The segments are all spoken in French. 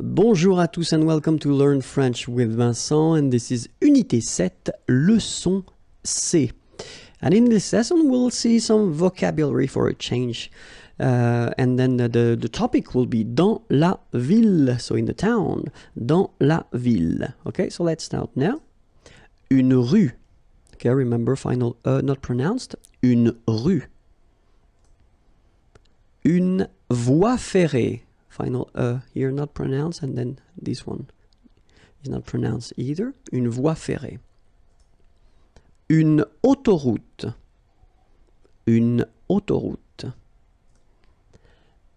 Bonjour à tous and welcome to Learn French with Vincent, and this is Unité 7, leçon C. And in this lesson we'll see some vocabulary for a change. And then the topic will be dans la ville, so in the town, dans la ville. Okay, so let's start now. Une rue. Okay, remember final not pronounced. Une rue. Une voie ferrée. Final here not pronounced, and then this one is not pronounced either. Une voie ferrée. Une autoroute. Une autoroute.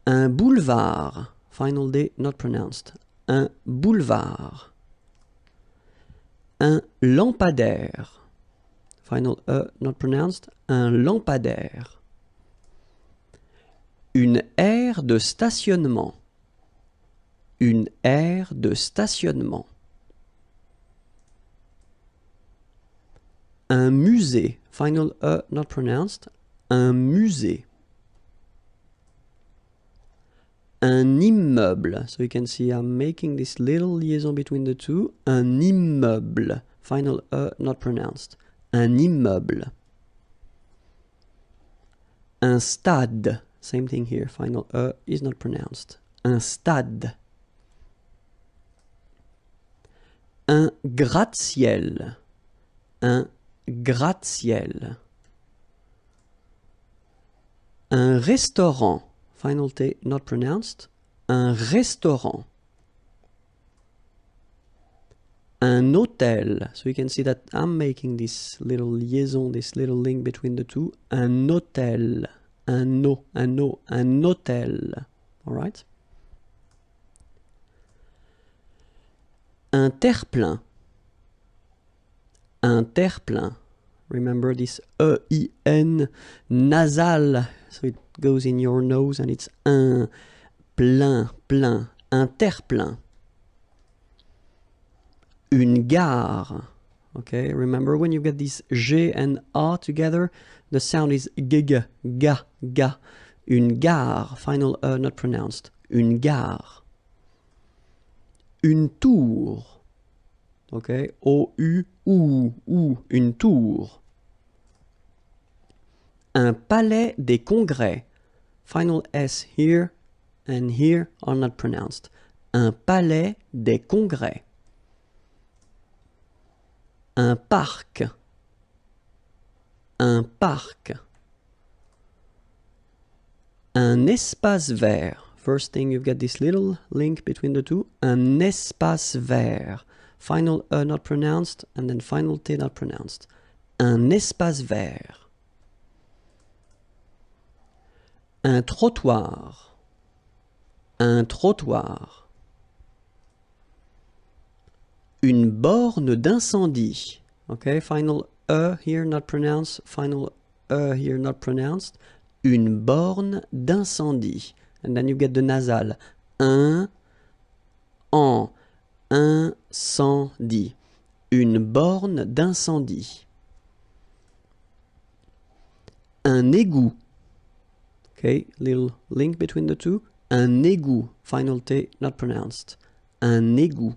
Un boulevard. Final D not pronounced. Un boulevard. Un lampadaire. Final not pronounced. Un lampadaire. Une aire de stationnement. Une aire de stationnement. Un musée. Final not pronounced. Un musée. Un immeuble. So you can see I'm making this little liaison between the two. Un immeuble. Final not pronounced. Un immeuble. Un stade. Same thing here. Final is not pronounced. Un stade. Un gratte-ciel. Un gratte-ciel. Un restaurant. Final T not pronounced. Un restaurant. Un hôtel. So you can see that I'm making this little liaison, this little link between the two. Un hôtel. Un hôtel. All right? Un terre-plein. Un terre-plein. Remember this E-I-N nasal. So it goes in your nose and it's un plein, plein. Un terre-plein. Une gare. Okay, remember when you get these G and A together, the sound is g, ga, ga. Une gare. Final not pronounced. Une gare. Une tour. Okay, O-U-O-U. Une tour. Un palais des congrès. Final S here and here are not pronounced. Un palais des congrès. Un parc. Un parc. Un espace vert. First thing, you've got this little link between the two. Un espace vert. Final not pronounced, and then final T not pronounced. Un espace vert. Un trottoir. Un trottoir. Une borne d'incendie. Okay, final here not pronounced, final here not pronounced. Une borne d'incendie. And then you get the nasal. Incendie. Une borne d'incendie. Un égout. Okay, little link between the two. Un égout. Final T not pronounced. Un égout.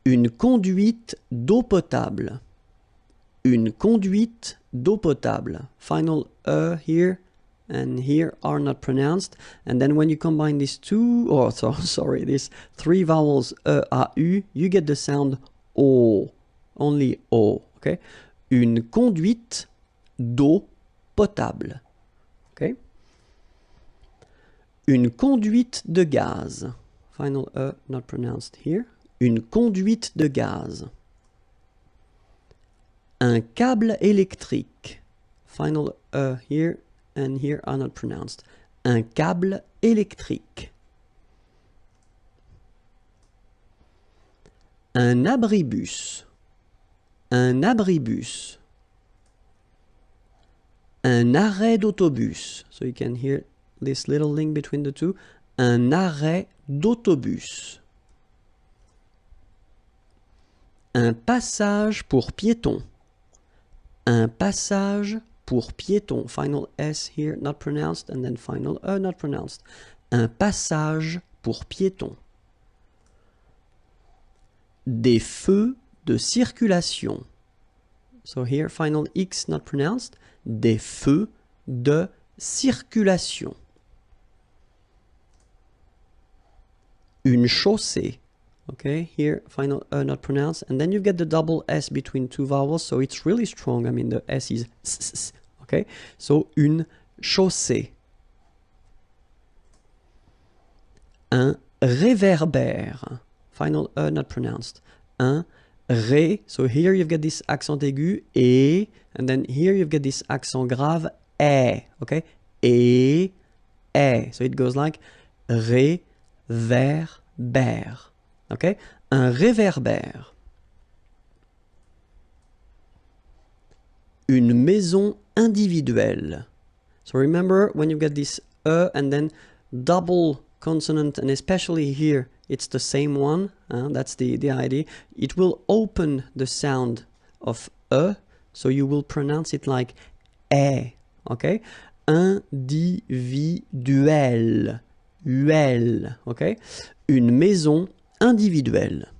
Une conduite d'eau potable. Une conduite d'eau potable. Final here and here are not pronounced. And then when you combine these two, these three vowels A, U, you get the sound O. Only O. Okay? Une conduite d'eau potable. Okay? Une conduite de gaz. Final not pronounced here. Une conduite de gaz. Un câble électrique. Final here and here are not pronounced. Un câble électrique. Un abribus. Un abribus. Un arrêt d'autobus. So you can hear this little link between the two. Un arrêt d'autobus. Un passage pour piétons. Un passage pour piétons. Final S here not pronounced, and then final not pronounced. Un passage pour piétons. Des feux de circulation. So here, final X not pronounced. Des feux de circulation. Une chaussée. Okay, here, final not pronounced. And then you get the double S between two vowels, so it's really strong. I mean, the S is s. Okay, so une chaussée. Un réverbère. Final not pronounced. Un ré. So here you've got this accent aigu, et, and then here you've got this accent grave, é. Okay, et, é. So it goes like réverbère. Okay, un réverbère. Une maison individuelle. So remember when you get this and then double consonant, and especially here it's the same one, that's the idea. It will open the sound of so you will pronounce it like é. Okay, individuel, uel. Okay, une maison individuelle.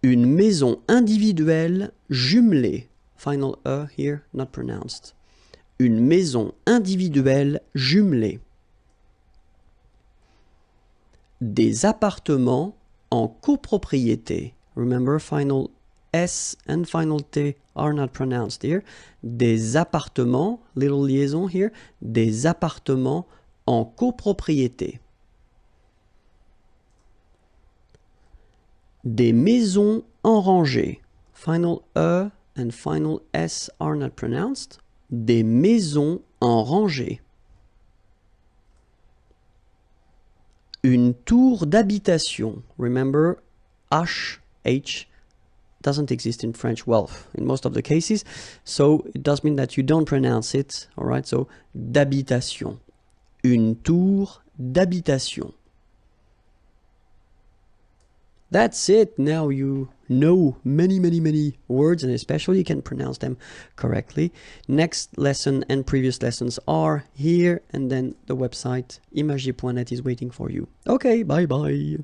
Une maison individuelle jumelée. Final here, not pronounced. Une maison individuelle jumelée. Des appartements en copropriété. Remember, final S and final T are not pronounced here. Des appartements, little liaison here, des appartements en copropriété. Des maisons en rangée. Final and final S are not pronounced. Des maisons en rangée. Une tour d'habitation. Remember, H doesn't exist in French, well, in most of the cases, so it does mean that you don't pronounce it, all right? So, d'habitation. Une tour d'habitation. That's it. Now you know many words, and especially you can pronounce them correctly. Next lesson and previous lessons are here, and then the website imagier.net is waiting for you. Okay, bye bye.